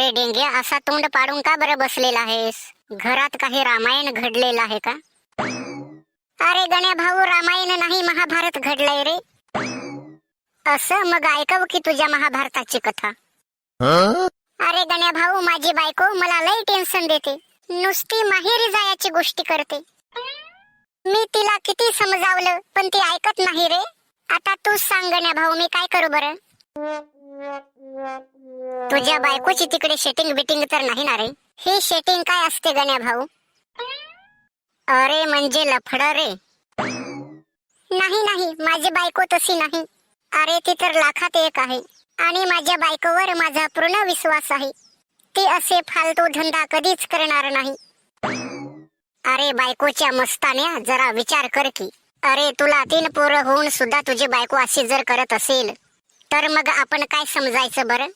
अरे डेंग्या, असा तोंड पाडून का बरं बसलेला आहेस? घरात काही रामायण घडलेलं आहे का? अरे गण्या भाऊ, रामायण नाही महाभारत घडलंय रे. असं? मग ऐकावं की तुझ्या महाभारताची कथा. अरे गण्या भाऊ, माझी बायको मला लई टेन्शन देते. नुसती माहेरी जायची गोष्टी करते. मी तिला किती समजावलं पण ती ऐकत नाही रे. आता तूच सांग गण्या भाऊ, मी काय करू बरं? तुझ्या बायकोची तिकडे शेटिंग बिटिंग तर नाही ना रे? ही शेटिंग काय असते गण्या भाऊ? अरे म्हणजे लफड रे. नाही नाही, माझी बायको तशी नाही. अरे ती तर लाखात एक आहे आणि माझ्या बायकोवर माझा पूर्ण विश्वास आहे. ती असे फालतू धंदा कधीच करणार नाही. अरे बायकोच्या मस्तान्या, जरा विचार कर की. अरे तुला 3 पोरं होऊन सुद्धा तुझी बायको अशी जर करत असेल तर मग आपण काय समजायचं बरं?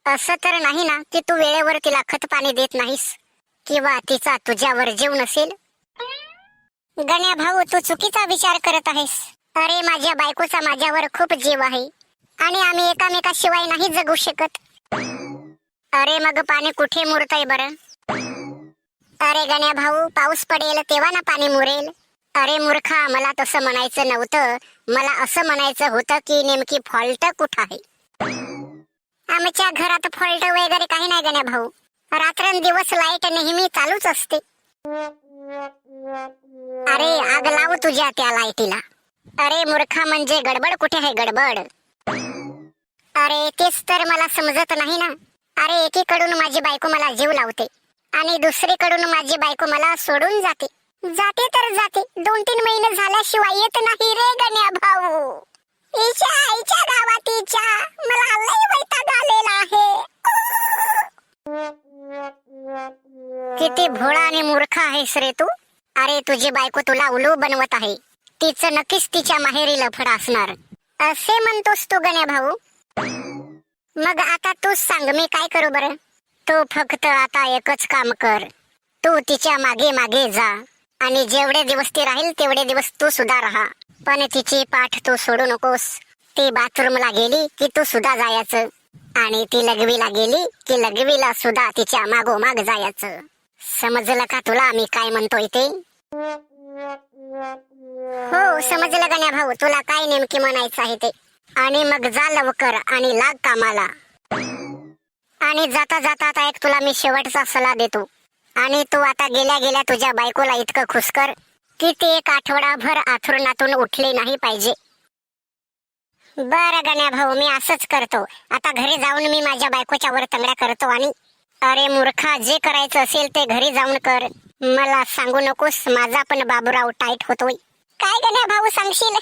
असं तर नाही ना की तू वेळेवर तिला खत पाणी देत नाहीस किंवा तिचा तुझ्यावर जीव नसेल? गण्या भाऊ, तू चुकीचा विचार करत आहेस. अरे माझ्या बायकोचा माझ्यावर खूप जीव आहे आणि आम्ही एकामेकाशिवाय नाही जगू शकत. अरे मग पाणी कुठे मुरतंय बरं? अरे गण्या भाऊ, पाऊस पडेल तेव्हा ना पाणी मुरेल. अरे मूर्खा, मला तसं म्हणायचं नव्हतं. मला असं म्हणायचं होतं की नेमकी फॉल्ट कुठं आहे. आमच्या घरात फॉल्ट वगैरे काही नाही गण्या भाऊ. रात्रंदिवस लाईट नेहमी चालूच असते. अरे आग लाव तुझ्या त्या लाईटीला. अरे मूर्खा, म्हणजे गडबड कुठे आहे गडबड? अरे तेच तर मला समजत नाही ना. अरे एकीकडून माझी बायको मला जीव लावते आणि दुसरीकडून माझी बायको मला सोडून जाते. जाते तर जाते, 2-3 महिने झाल्याशिवाय येत नाही रे गण्या भाऊ. हिच्या आईच्या गावात हिच्या मला लई वैताग आलेला आहे. किती भोळा आणि मूर्ख आहेस रे तू. अरे तुझी बायको तुला उलू बनवत आहे. तिचं नक्कीच तिच्या माहेरी लफड असणार असे म्हणतोस तू गण्या भाऊ. मग आता तूच सांग, मी काय करू बरं? तू फक्त आता एकच काम कर. तू तिच्या मागे मागे जा आणि जेवढे दिवस ती राहील तेवढे दिवस तू सुद्धा राहा. पण तिची पाठ तू सोडू नकोस. ती बाथरूमला गेली की तू सुद्धा जायचं आणि ती लघवीला गेली की लघवीला सुद्धा तिच्या मागोमाग जायचं. समजलं का तुला मी काय म्हणतोय ते? हो समजलं गण्या भाऊ, तुला काय नेमकी म्हणायचं आहे ते. आणि मग जा लवकर आणि लाग कामाला. आणि जाता जाता आता एक तुला मी शेवटचा सल्ला देतो. आणि तू आता गेल्या गेल्या तुझ्या बायकोला इतकं खुश कर की ते 1 आठवडाभर आथरुणातून उठले नाही पाहिजे. बरं गण्या भाऊ, मी असंच करतो. आता घरी जाऊन मी माझ्या बायकोच्या वर तंगड्या करतो. आणि अरे मूर्खा, जे करायचं असेल ते घरी जाऊन कर. मला सांगू नकोस, माझा पण बाबूराव टाईट होतोय. काय गण्या भाऊ सांगशील?